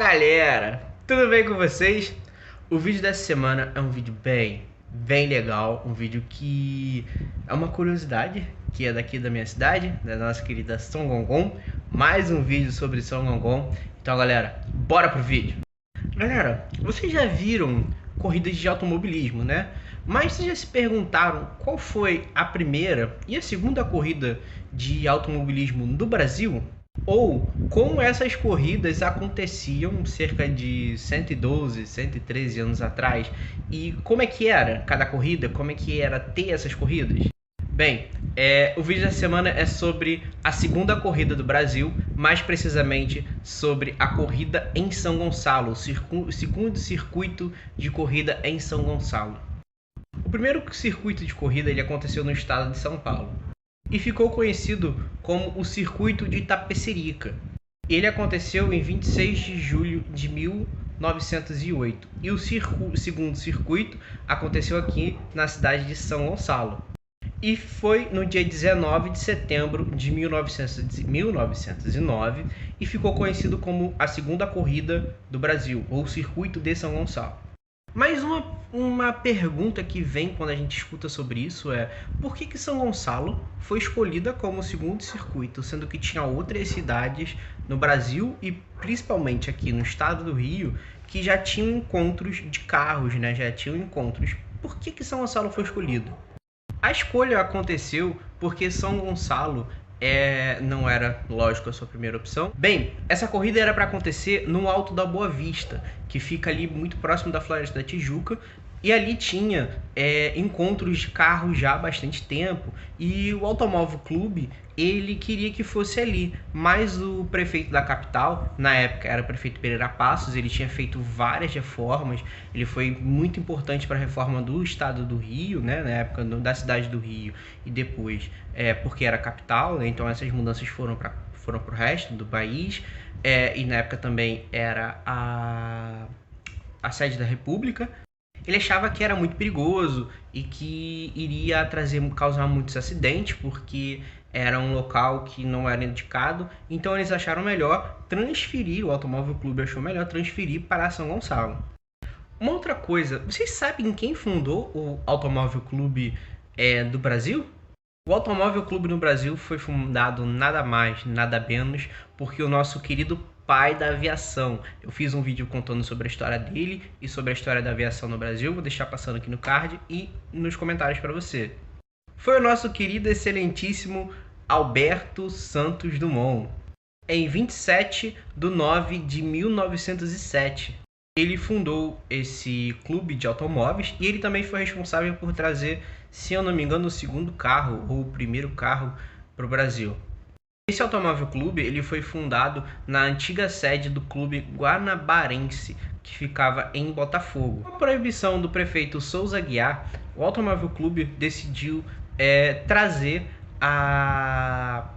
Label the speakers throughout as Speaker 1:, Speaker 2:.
Speaker 1: galera, tudo bem com vocês? O vídeo dessa semana é um vídeo bem legal, um vídeo que é uma curiosidade, que é daqui da minha cidade, da nossa querida São Gongon. Mais um vídeo sobre São Gongon. Então galera, bora pro vídeo. Galera, vocês já viram corridas de automobilismo, né? Mas vocês já se perguntaram qual foi a primeira e a segunda corrida de automobilismo no Brasil? Ou como essas corridas aconteciam cerca de 112, 113 anos atrás? E como é que era cada corrida? Como é que era ter essas corridas? Bem, o vídeo da semana é sobre a segunda corrida do Brasil, mais precisamente sobre a corrida em São Gonçalo, o segundo circuito de corrida em São Gonçalo. O primeiro circuito de corrida ele aconteceu no estado de São Paulo e ficou conhecido como o Circuito de Itapecerica. Ele aconteceu em 26 de julho de 1908 e o segundo circuito aconteceu aqui na cidade de São Gonçalo. E foi no dia 19 de setembro de 1909 e ficou conhecido como a segunda corrida do Brasil, ou o Circuito de São Gonçalo. Mas uma pergunta que vem quando a gente escuta sobre isso é: por que São Gonçalo foi escolhida como o segundo circuito, sendo que tinha outras cidades no Brasil e principalmente aqui no estado do Rio que já tinham encontros de carros, né? Já tinham encontros. Por que São Gonçalo foi escolhido? A escolha aconteceu porque São Gonçalo não era, lógico, a sua primeira opção. Bem, essa corrida era para acontecer no Alto da Boa Vista, que fica ali muito próximo da Floresta da Tijuca, e ali tinha encontros de carros já há bastante tempo, e o Automóvel Clube ele queria que fosse ali, mas o prefeito da capital, na época era o prefeito Pereira Passos, ele tinha feito várias reformas, ele foi muito importante para a reforma do estado do Rio, né, na época da cidade do Rio, e depois porque era capital, né, então essas mudanças foram para o resto do país, e na época também era a sede da República. Ele achava que era muito perigoso e que iria causar muitos acidentes, porque era um local que não era indicado. Então eles acharam melhor transferir, o Automóvel Clube achou melhor transferir para São Gonçalo. Uma outra coisa, vocês sabem quem fundou o Automóvel Clube do Brasil? O Automóvel Clube no Brasil foi fundado nada mais, nada menos, porque o nosso querido pai da aviação. Eu fiz um vídeo contando sobre a história dele e sobre a história da aviação no Brasil. Vou deixar passando aqui no card e nos comentários para você. Foi o nosso querido, excelentíssimo Alberto Santos Dumont. Em 27 de 9 de 1907. Ele fundou esse clube de automóveis e ele também foi responsável por trazer, se eu não me engano, o segundo carro ou o primeiro carro para o Brasil. Esse Automóvel Clube ele foi fundado na antiga sede do Clube Guanabarense, que ficava em Botafogo. Com a proibição do prefeito Souza Aguiar, o Automóvel Clube decidiu trazer a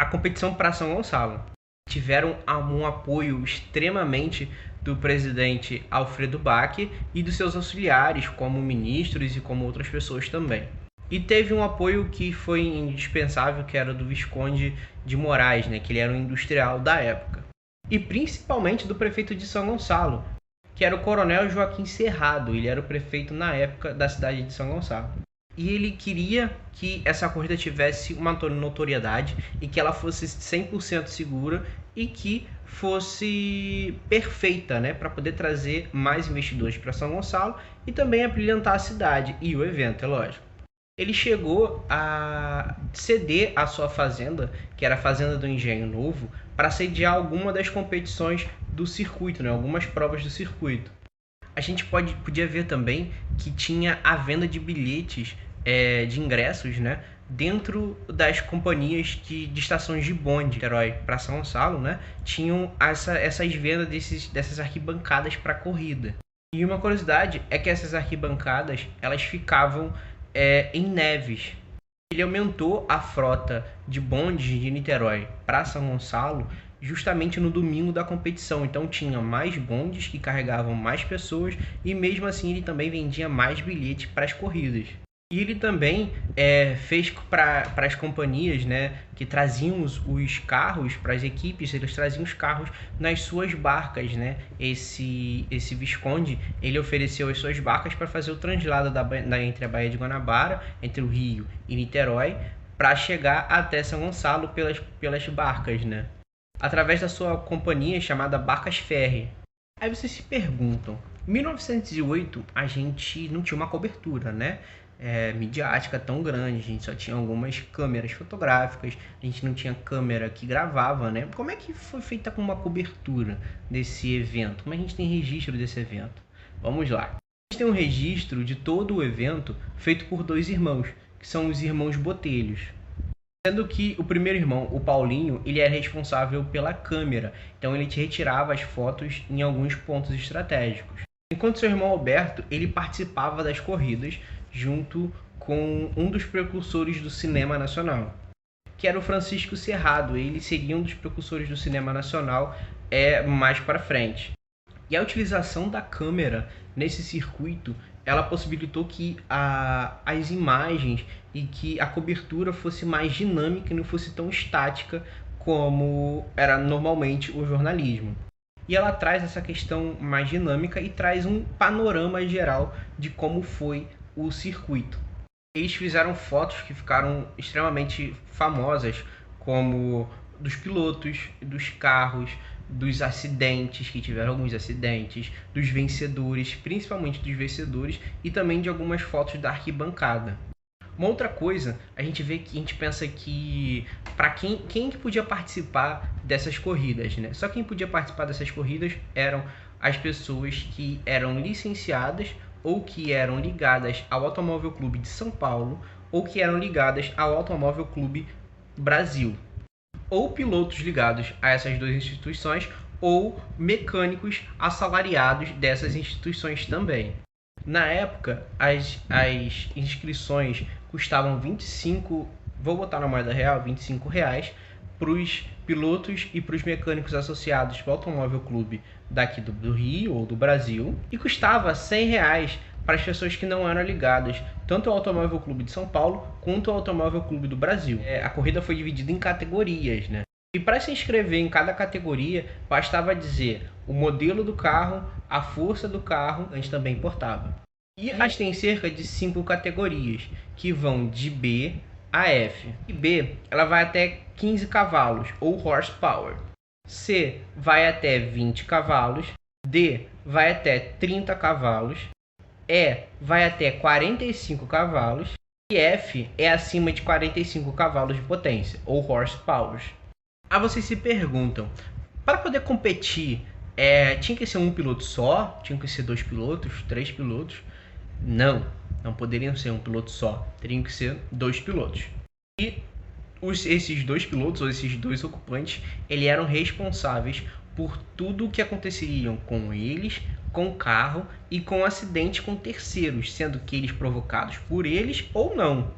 Speaker 1: competição para São Gonçalo. Tiveram um apoio extremamente do presidente Alfredo Bach e dos seus auxiliares, como ministros e como outras pessoas também. E teve um apoio que foi indispensável, que era do Visconde de Moraes, né, que ele era um industrial da época. E principalmente do prefeito de São Gonçalo, que era o Coronel Joaquim Cerrado, ele era o prefeito na época da cidade de São Gonçalo. E ele queria que essa corrida tivesse uma notoriedade e que ela fosse 100% segura e que fosse perfeita, né, para poder trazer mais investidores para São Gonçalo e também abrilhantar a cidade e o evento, é lógico. Ele chegou a ceder a sua fazenda, que era a Fazenda do Engenho Novo, para sediar alguma das competições do circuito, né, algumas provas do circuito. A gente podia ver também que tinha a venda de bilhetes de ingressos, né, dentro das companhias de estações de bonde, Niterói para São Gonçalo, né, tinham essas vendas dessas arquibancadas para corrida. E uma curiosidade é que essas arquibancadas elas ficavam em Neves. Ele aumentou a frota de bondes de Niterói para São Gonçalo justamente no domingo da competição. Então tinha mais bondes que carregavam mais pessoas e mesmo assim ele também vendia mais bilhetes para as corridas. E ele também fez para as companhias, né, que traziam os carros para as equipes, eles traziam os carros nas suas barcas, né? Esse Visconde, ele ofereceu as suas barcas para fazer o translado entre a Baía de Guanabara, entre o Rio e Niterói, para chegar até São Gonçalo pelas barcas, né? Através da sua companhia chamada Barcas Ferry. Aí vocês se perguntam, em 1908 a gente não tinha uma cobertura, né? Midiática tão grande, a gente só tinha algumas câmeras fotográficas, a gente não tinha câmera que gravava, né? Como é que foi feita com uma cobertura desse evento? Como a gente tem registro desse evento? Vamos lá. A gente tem um registro de todo o evento feito por dois irmãos, que são os irmãos Botelhos. Sendo que o primeiro irmão, o Paulinho, ele era responsável pela câmera, então ele te retirava as fotos em alguns pontos estratégicos. Enquanto seu irmão Alberto, ele participava das corridas junto com um dos precursores do cinema nacional, que era o Francisco Cerrado. Ele seria um dos precursores do cinema nacional mais para frente. E a utilização da câmera nesse circuito, ela possibilitou que as imagens e que a cobertura fosse mais dinâmica e não fosse tão estática como era normalmente o jornalismo. E ela traz essa questão mais dinâmica e traz um panorama geral de como foi o circuito. Eles fizeram fotos que ficaram extremamente famosas, como dos pilotos, dos carros, dos acidentes, que tiveram alguns acidentes, dos vencedores, principalmente dos vencedores, e também de algumas fotos da arquibancada. Uma outra coisa, a gente pensa que para quem que podia participar dessas corridas, né? Só quem podia participar dessas corridas eram as pessoas que eram licenciadas ou que eram ligadas ao Automóvel Clube de São Paulo ou que eram ligadas ao Automóvel Clube Brasil, ou pilotos ligados a essas duas instituições ou mecânicos assalariados dessas instituições também. Na época, as inscrições custavam 25, vou botar na moeda real, R$ 25 para os pilotos e para os mecânicos associados ao Automóvel Clube daqui do Rio ou do Brasil, e custava R$ 100 para as pessoas que não eram ligadas tanto ao Automóvel Clube de São Paulo quanto ao Automóvel Clube do Brasil. A corrida foi dividida em categorias, né? E para se inscrever em cada categoria, bastava dizer o modelo do carro, a força do carro, a gente também importava. E a gente tem cerca de 5 categorias, que vão de B a F. E B, ela vai até 15 cavalos, ou horsepower. C vai até 20 cavalos. D vai até 30 cavalos. E vai até 45 cavalos. E F é acima de 45 cavalos de potência, ou horsepower. Aí vocês se perguntam, para poder competir, tinha que ser um piloto só? Tinha que ser 2 pilotos, 3 pilotos? Não poderiam ser um piloto só, teriam que ser 2 pilotos. E esses 2 pilotos, ou esses 2 ocupantes, eles eram responsáveis por tudo o que aconteceria com eles, com o carro e com acidentes com terceiros, sendo que eles provocados por eles ou não.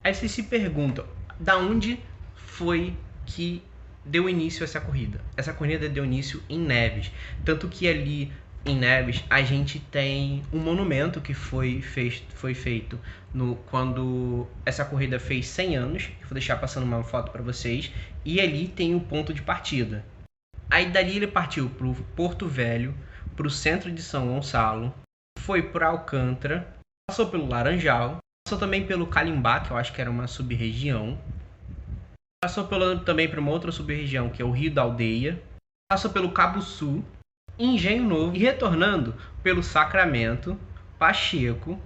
Speaker 1: Aí vocês se perguntam, da onde foi que deu início a essa corrida? Essa corrida deu início em Neves, tanto que ali em Neves a gente tem um monumento que foi feito quando essa corrida fez 100 anos, que vou deixar passando uma foto para vocês, e ali tem o ponto de partida. Aí dali ele partiu para o Porto Velho, para o centro de São Gonçalo, foi para Alcântara, passou pelo Laranjal, passou também pelo Calimbá, que eu acho que era uma sub-região, passou também para uma outra sub-região, que é o Rio da Aldeia, passou pelo Cabo Sul, Engenho Novo, e retornando pelo Sacramento, Pacheco,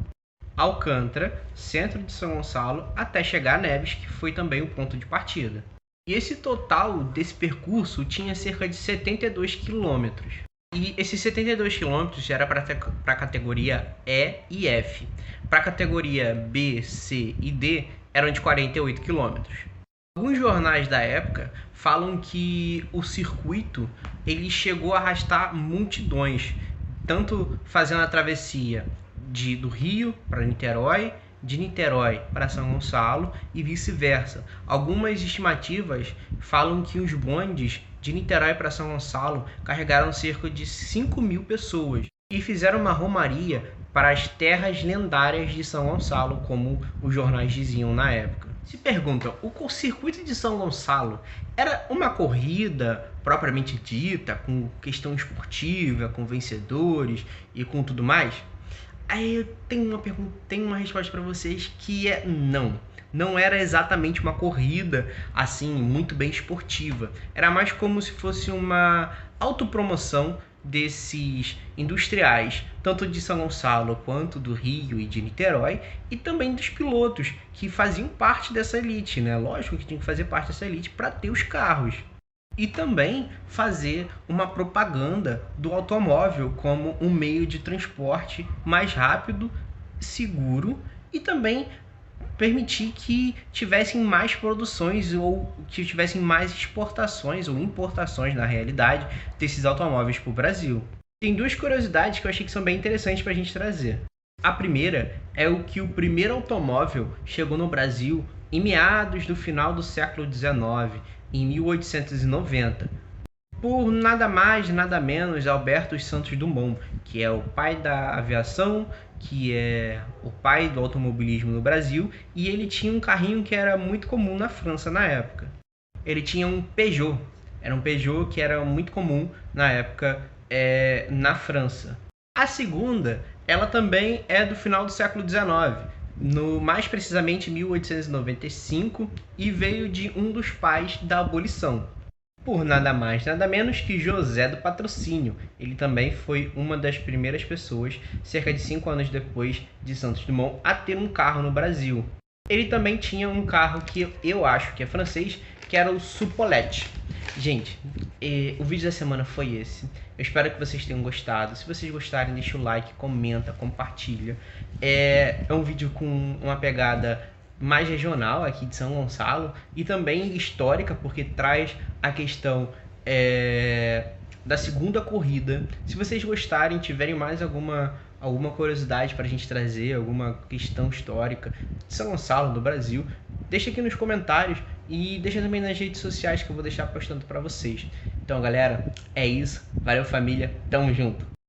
Speaker 1: Alcântara, centro de São Gonçalo, até chegar a Neves, que foi também o ponto de partida. E esse total desse percurso tinha cerca de 72 quilômetros. E esses 72 quilômetros era para a categoria E e F. Para a categoria B, C e D eram de 48 quilômetros. Alguns jornais da época falam que o circuito ele chegou a arrastar multidões, tanto fazendo a travessia do Rio para Niterói, de Niterói para São Gonçalo e vice-versa. Algumas estimativas falam que os bondes de Niterói para São Gonçalo carregaram cerca de 5.000 pessoas. e fizeram uma romaria para as terras lendárias de São Gonçalo, como os jornais diziam na época. Se perguntam, o circuito de São Gonçalo era uma corrida propriamente dita, com questão esportiva, com vencedores e com tudo mais? Aí eu tenho uma resposta para vocês que é não. Não era exatamente uma corrida assim muito bem esportiva. Era mais como se fosse uma autopromoção desses industriais, tanto de São Gonçalo quanto do Rio e de Niterói, e também dos pilotos que faziam parte dessa elite, né? Lógico que tinham que fazer parte dessa elite para ter os carros. E também fazer uma propaganda do automóvel como um meio de transporte mais rápido, seguro e também permitir que tivessem mais produções ou que tivessem mais exportações ou importações, na realidade, desses automóveis para o Brasil. Tem duas curiosidades que eu achei que são bem interessantes para a gente trazer. A primeira é o que o primeiro automóvel chegou no Brasil em meados do final do século XIX, em 1890, por nada mais, nada menos, Alberto Santos Dumont, que é o pai da aviação, que é o pai do automobilismo no Brasil, e ele tinha um carrinho que era muito comum na França na época. Ele tinha um Peugeot, era um Peugeot que era muito comum na época na França. A segunda, ela também é do final do século XIX, mais precisamente 1895, e veio de um dos pais da abolição, por nada mais, nada menos que José do Patrocínio. Ele também foi uma das primeiras pessoas, cerca de 5 anos depois de Santos Dumont, a ter um carro no Brasil. Ele também tinha um carro que eu acho que é francês, que era o Supolette. Gente, o vídeo da semana foi esse. Eu espero que vocês tenham gostado. Se vocês gostarem, deixa o like, comenta, compartilha. É um vídeo com uma pegada mais regional aqui de São Gonçalo e também histórica, porque traz a questão da segunda corrida. Se vocês gostarem, tiverem mais alguma curiosidade para a gente trazer, alguma questão histórica de São Gonçalo, do Brasil, deixa aqui nos comentários e deixa também nas redes sociais que eu vou deixar postando para vocês. Então, galera, é isso. Valeu, família. Tamo junto.